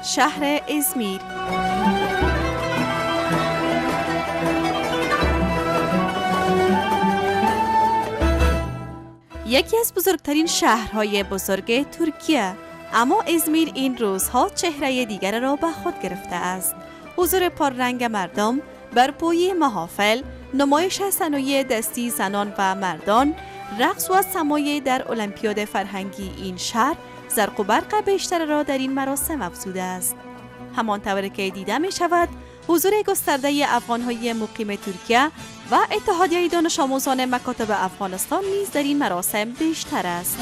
شهر ازمیر. یکی از بزرگترین شهرهای بزرگ ترکیه، اما ازمیر این روزها چهره دیگر را به خود گرفته است. حضور پررنگ مردم، برپایی محافل، نمایش صنایع دستی زنان و مردان، رقص و سمایه در المپیاد فرهنگی این شهر زرق و برق بیشتر را در این مراسم افزوده است. همانطور که دیده می شود، حضور گسترده افغان‌های مقیم ترکیه و اتحادیه دانش آموزان مکاتب افغانستان نیز در این مراسم بیشتر است.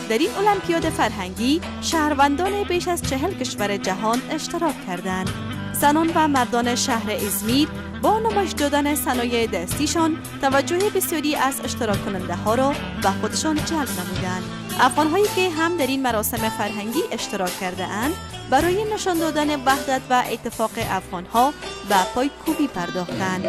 در این المپیاد فرهنگی شهروندان بیش از 40 کشور جهان اشتراک کردند. زنان و مردان شهر ازمیر با نمایش دادن صنایع دستیشان توجه بسیاری از اشتراک کننده ها را به خودشان جلب نمودند. افغان‌هایی که هم در این مراسم فرهنگی اشتراک کرده اند برای نشان دادن وحدت و اتفاق افغان‌ها به پایکوبی پرداختند.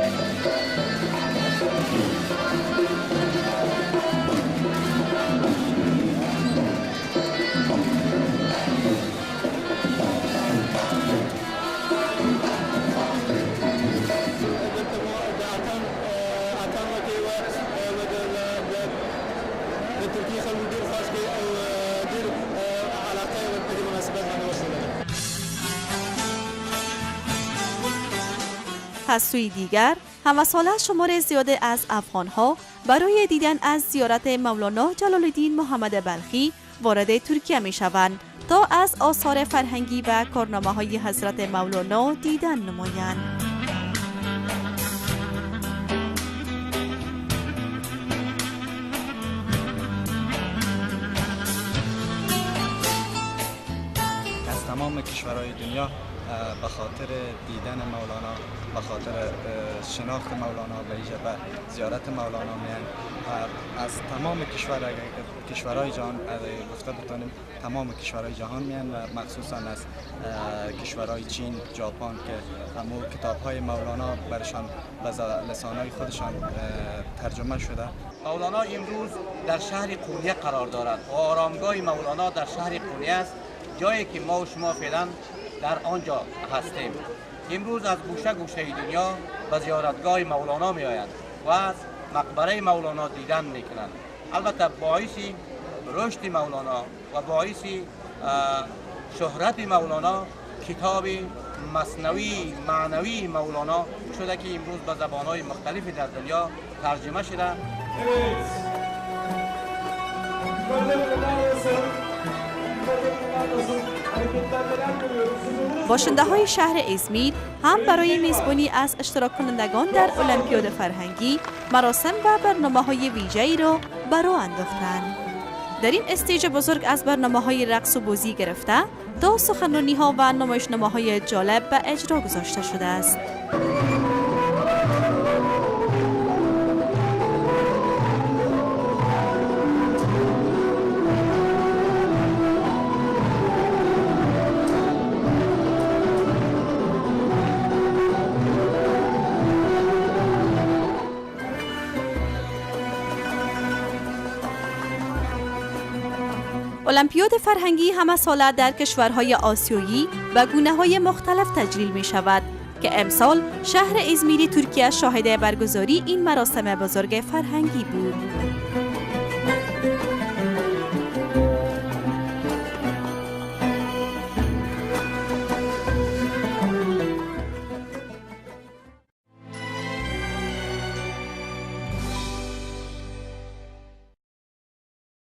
از سوی دیگر، همساله شمار زیاده از افغان‌ها برای دیدن از زیارت مولانا جلال الدین محمد بلخی وارد ترکیه می‌شوند تا از آثار فرهنگی و کارنامه‌های حضرت مولانا دیدن نمایند. از تمام کشورهای دنیا به خاطر دیدن مولانا، به خاطر شناخت مولانا و ویژه به زیارت مولانا میان. از تمام کشورهای جهان گفته بتانیم تمام کشورهای جهان میان و مخصوصا از کشورهای چین، ژاپن که همو کتاب‌های مولانا برشان به لسان‌های خودشان ترجمه شده. مولانا امروز در شهر قونیه قرار دارد و آرامگاه مولانا در شهر قونیه است، جایی که ما و شما فعلا در آنجا هستیم. امروز از گوشه گوشه دنیا به زیارتگاه مولانا می آیند و از مقبره مولانا دیدن می کنند. البته باعث رشد مولانا و باعث شهرت مولانا کتاب مثنوی معنوی مولانا شده که امروز به زبان‌های مختلفی در دنیا ترجمه شده. باشنده‌های شهر ازمیر هم برای میزبانی از اشتراک کنندگان در المپیاد فرهنگی مراسم و برنامه‌های ویژه‌ای را به راه انداختند. در این استیج بزرگ از برنامه‌های رقص و بازی گرفته تا سخنرانی‌ها و نمایشنامه‌های جالب به اجرا گذاشته شده است. المپیاد فرهنگی همه ساله در کشورهای آسیایی به گونه‌های مختلف تجلیل می شود که امسال شهر ازمیر ترکیه شاهد برگزاری این مراسم بزرگ فرهنگی بود.